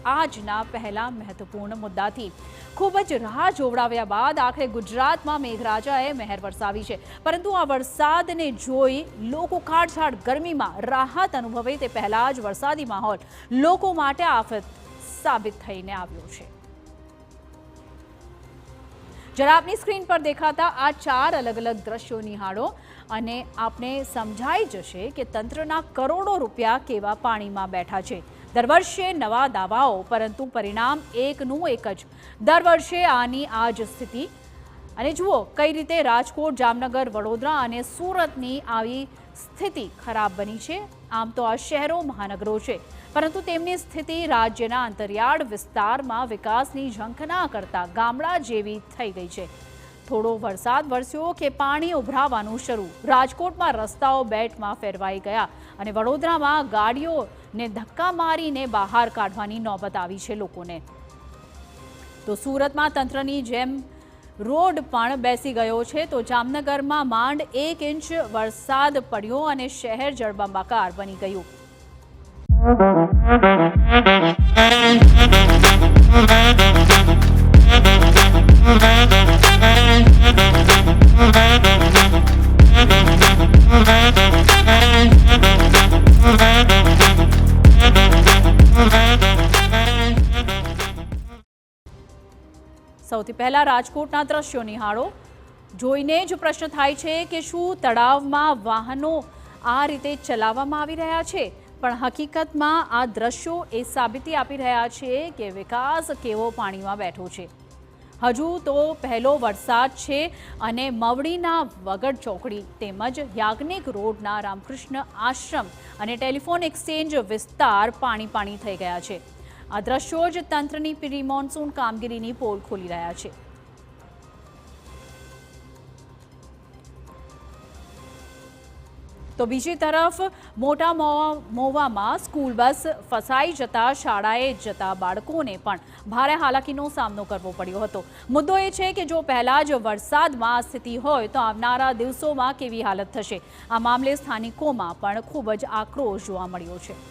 આજના પહેલા મહત્વપૂર્ણ મુદ્દાથી। ખૂબ જ રાહ જોવડાવ્યા બાદ આખરે ગુજરાતમાં મેઘરાજાએ મહેર વરસાવી છે, પરંતુ આ વરસાદને જોઈ લોકો કાળઝાળ ગરમીમાં રાહત અનુભવે તે પહેલા જ વરસાદી માહોલ લોકો માટે આફત સાબિત થઈને આવ્યો છે। जरा आपनी स्क्रीन पर देखाता आ 4 अलग अलग दृश्यों निहाळो અને आपने समझाई जशे कि तंत्रना करोड़ों रूपिया केवा पाणीमां बैठा छे। दर वर्षे नवा दावाओ, परंतु परिणाम एकનું એક જ। दर वर्षे आनी आ ज स्थिति અને જુઓ કઈ રીતે રાજકોટ, જામનગર, વડોદરા અને સુરતની આવી સ્થિતિ ખરાબ બની છે। આમ તો આ શહેરો મહાનગરો છે, પરંતુ તેમની સ્થિતિ રાજ્યના અંતરિયાળ વિસ્તારમાં વિકાસની ઝંખના કરતા ગામડા જેવી થઈ ગઈ છે। થોડો વરસાદ વરસ્યો કે પાણી ઉભરાવાનું શરૂ। રાજકોટમાં રસ્તાઓ બેટમાં ફેરવાઈ ગયા અને વડોદરામાં ગાડીઓને ધક્કા મારીને બહાર કાઢવાની નોબત આવી છે લોકોને। તો સુરતમાં તંત્રની જેમ રોડ પણ બેસી ગયો છે, તો જામનગરમાં માંડ 1 ઇંચ વરસાદ પડ્યો અને શહેર જળબંબાકાર બની ગયું। સૌથી પહેલા રાજકોટના દ્રશ્યો નિહાળો। જોઈને જ પ્રશ્ન થાય છે કે શું તળાવમાં વાહનો આ રીતે ચલાવવામાં આવી રહ્યા છે, પણ હકીકતમાં આ દ્રશ્યો એ સાબિતી આપી રહ્યા છે કે વિકાસ કેવો પાણીમાં બેઠો છે। હજુ તો પહેલો વરસાદ છે અને મવડીના વગડ ચોકડી તેમજ યાજ્ઞિક રોડના રામકૃષ્ણ આશ્રમ અને ટેલિફોન એક્સચેન્જ વિસ્તાર પાણી થઈ ગયા છે। આ દ્રશ્યો જ તંત્રની પ્રી મોન્સૂન કામગીરીની પોલ ખોલી રહ્યા છે। તો બીજી તરફ મોટા મોવામાં સ્કૂલ બસ ફસાઈ જતા શાળાએ જતા બાળકોને પણ ભારે હાલાકીનો સામનો કરવો પડ્યો હતો। મુદ્દો એ છે કે જો પહેલા જ વરસાદમાં આ સ્થિતિ હોય તો આવનારા દિવસોમાં કેવી હાલત થશે। આ મામલે સ્થાનિકોમાં પણ ખૂબ જ આક્રોશ જોવા મળ્યો છે।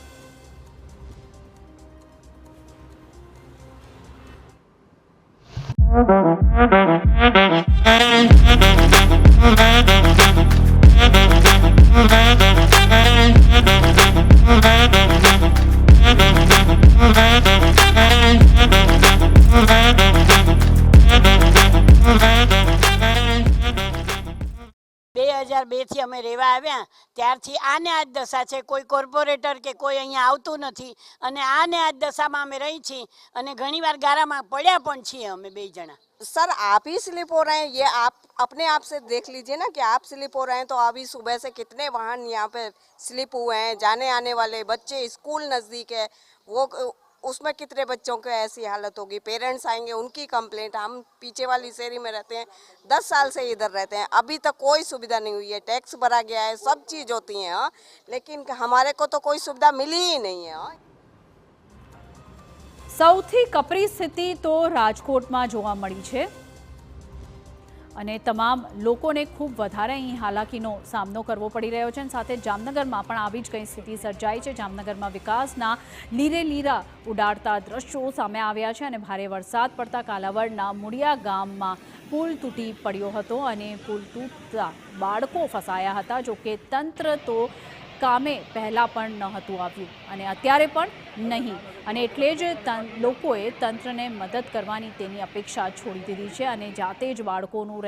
થી અમે રહેવા આવ્યા ત્યારથી આને આ જ દશા છે। કોઈ કોર્પોરેટર કે કોઈ અહીંયા આવતું નથી અને આને આ જ દશામાં અમે રહી છીએ અને ઘણીવાર ગારામાં પડ્યા પણ છીએ અમે બે જણા। सर आप ही स्लिप हो रहे हैं, ये आप अपने आप से देख लीजिए ना कि आप स्लिप हो रहे हैं। तो अभी सुबह से कितने वाहन यहाँ पे स्लिप हुए हैं, जाने आने वाले बच्चे, स्कूल नज़दीक है, वो उसमें कितने बच्चों की ऐसी हालत होगी। पेरेंट्स आएंगे, उनकी कंप्लेंट। हम पीछे वाली शहरी में रहते हैं, 10 साल से इधर रहते हैं, अभी तक कोई सुविधा नहीं हुई है। टैक्स भरा गया है, सब चीज़ होती है, हाँ, लेकिन हमारे को तो कोई सुविधा मिली ही नहीं है। સૌથી કપરી સ્થિતિ તો રાજકોટમાં જોવા મળી છે અને તમામ લોકોને ખૂબ વધારે અહીં હાલાકીનો સામનો કરવો પડી રહ્યો છે। સાથે જામનગરમાં પણ આવી જ કંઈ સ્થિતિ સર્જાઈ છે। જામનગરમાં વિકાસના લીરે લીરા ઉડાડતા દ્રશ્યો સામે આવ્યા છે અને ભારે વરસાદ પડતા કાલાવડના મુડિયા ગામમાં પુલ તૂટી પડ્યો હતો અને પુલ તૂટતા બાળકો ફસાયા હતા। જો કે તંત્ર તો કામે પહેલાં પણ ન હતું આવ્યું અને અત્યારે પણ નહીં, અને એટલે જ લોકોએ તંત્રને મદદ કરવાની તેની અપેક્ષા છોડી દીધી છે અને જાતે જ બાળકોનું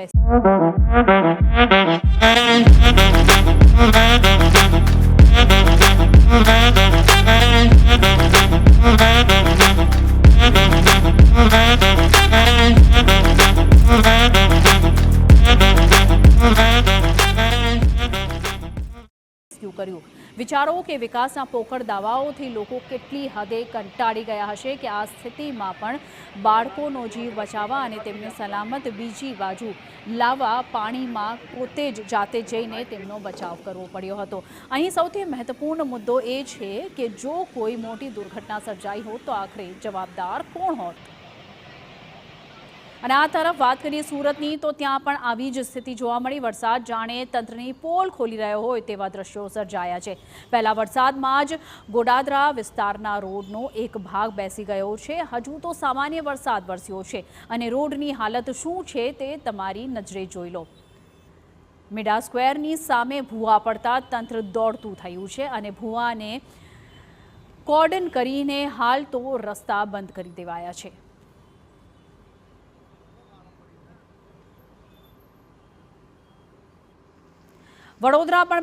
કર્યું। વિચારો કે વિકાસના પોકળ દાવાઓથી લોકો કેટલી હદે કંટાળી ગયા હશે કે આ સ્થિતિમાં પણ બાળકોનો જીવ બચાવવા અને તેમને સલામત બીજી બાજુ લાવવા પાણીમાં પોતે જ જાતે જઈને તેમનો બચાવ કરવો પડ્યો હતો। અહીં સૌથી મહત્વપૂર્ણ મુદ્દો એ છે કે જો કોઈ મોટી દુર્ઘટના સર્જાઈ હોત તો આખરે જવાબદાર કોણ હોત। અને આ તરફ વાત કરીએ સુરતની, તો ત્યાં પણ આવી જ સ્થિતિ જોવા મળી. વરસાદ જાણે તંત્રની પોલ ખોલી રહ્યો હોય તેવા દ્રશ્યો સર્જાયા છે. પહેલા વરસાદમાં જ ગોડાદરા વિસ્તારના રોડનો એક ભાગ બેસી ગયો છે. હજુ તો સામાન્ય વરસાદ વરસ્યો છે અને રોડની હાલત શું છે તે તમારી નજરે જોઈ લો. મીડા સ્ક્વેરની સામે ભૂવા પડતા તંત્ર દોડતું થયું છે અને ભૂવાને કોર્ડન કરીને હાલ તો રસ્તા બંધ કરી દેવાયા છે. વડોદરા પણ